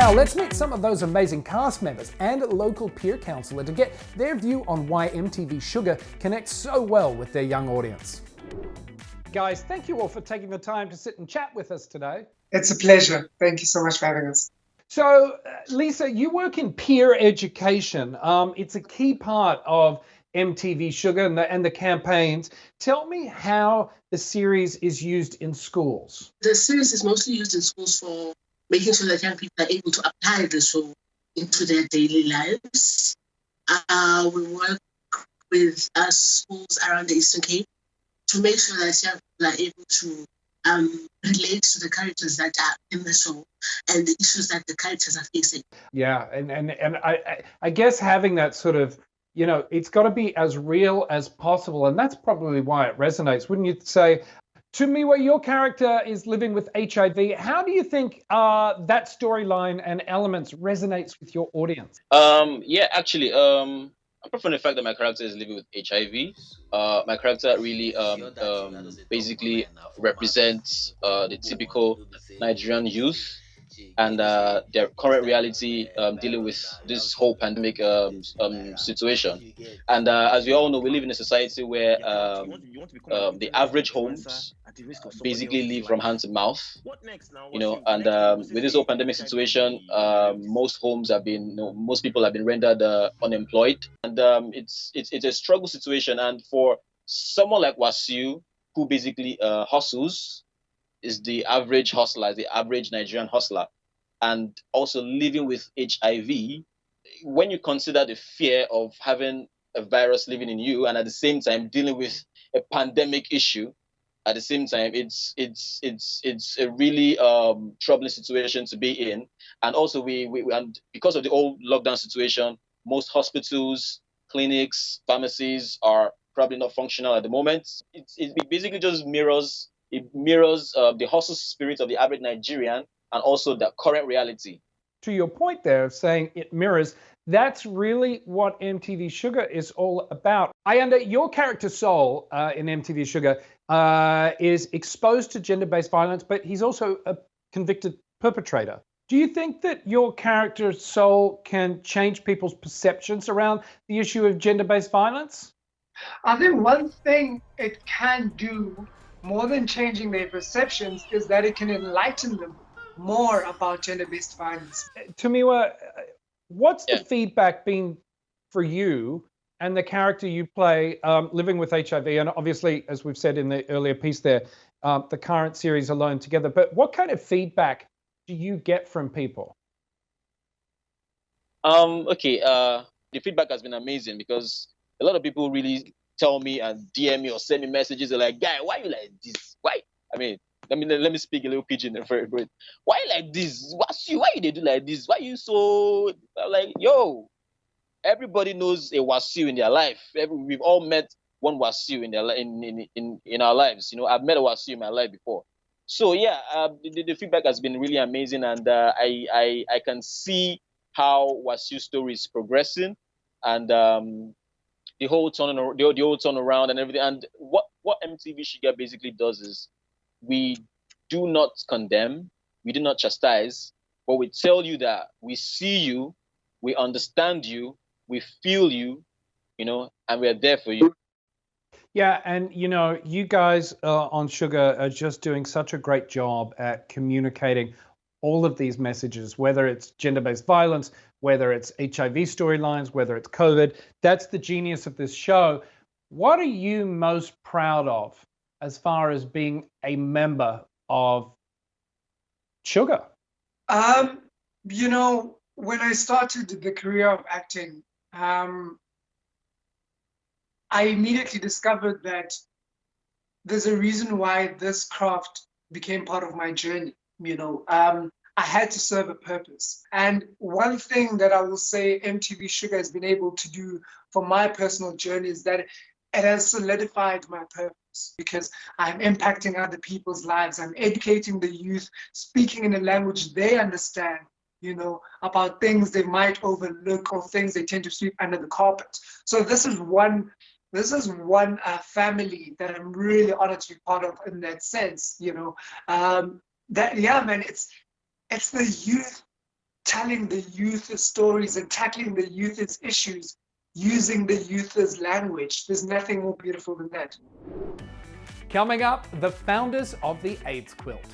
Now let's meet some of those amazing cast members and local peer counsellor to get their view on why MTV Shuga connects so well with their young audience. Guys, thank you all for taking the time to sit and chat with us today. It's a pleasure. Thank you so much for having us. So, Lisa, you work in peer education. It's a key part of MTV Shuga and the campaigns. Tell me how the series is used in schools. The series is mostly used in schools for making sure that young people are able to apply the show into their daily lives. We work with schools around the Eastern Cape to make sure that young people are able to relate to the characters that are in the show and the issues that the characters are facing. Yeah, and I guess having that sort of, you know, it's got to be as real as possible, and that's probably why it resonates. Wouldn't you say? To me, where your character is living with HIV, how do you think that storyline and elements resonates with your audience? Apart from the fact that my character is living with HIV, my character really basically represents the typical Nigerian youth and their current reality dealing with this whole pandemic situation. And as we all know, we live in a society where the average homes basically live from hand to mouth, you know, and with this whole pandemic situation, most people have been rendered unemployed, and it's a struggle situation. And for someone like Wasiu, who basically hustles, is the average hustler, the average Nigerian hustler, and also living with HIV, when you consider the fear of having a virus living in you and at the same time dealing with a pandemic issue, at the same time, it's a really troubling situation to be in. And also and because of the whole lockdown situation, most hospitals, clinics, pharmacies are probably not functional at the moment. It basically just mirrors the hustle spirit of the average Nigerian and also the current reality. To your point there of saying it mirrors, that's really what MTV Shuga is all about. Your character Soul in MTV Shuga is exposed to gender-based violence, but he's also a convicted perpetrator. Do you think that your character Soul can change people's perceptions around the issue of gender-based violence? I think one thing it can do, more than changing their perceptions, is that it can enlighten them more about gender-based violence. Tumiwa, what's the feedback been for you and the character you play living with HIV? And obviously, as we've said in the earlier piece there, the current series Alone Together. But what kind of feedback do you get from people? The feedback has been amazing because a lot of people really tell me and DM me or send me messages. They're like, "Guy, why you like this? Why?" I mean, let me speak a little pidgin for it. Why you like this? Why you they do like this? Why you so? I'm like, yo, everybody knows a Wasiu in their life. We've all met one Wasiu in our lives. You know, I've met a Wasiu in my life before. So yeah, the feedback has been really amazing, and I can see how Wasiu's story is progressing, and the whole turnaround and everything. And what MTV Shuga basically does is we do not condemn, we do not chastise, but we tell you that we see you, we understand you, we feel you, you know, and we're there for you. Yeah, and you know, you guys on Shuga are just doing such a great job at communicating all of these messages, whether it's gender-based violence, whether it's HIV storylines, whether it's COVID. That's the genius of this show. What are you most proud of as far as being a member of Shuga? You know, when I started the career of acting, I immediately discovered that there's a reason why this craft became part of my journey. You know, I had to serve a purpose. And one thing that I will say MTV Shuga has been able to do for my personal journey is that it has solidified my purpose, because I'm impacting other people's lives. I'm educating the youth, speaking in a language they understand, you know, about things they might overlook or things they tend to sweep under the carpet. So this is one family that I'm really honored to be part of in that sense, you know. It's the youth telling the youth's stories and tackling the youth's issues using the youth's language. There's nothing more beautiful than that. Coming up, the founders of the AIDS Quilt.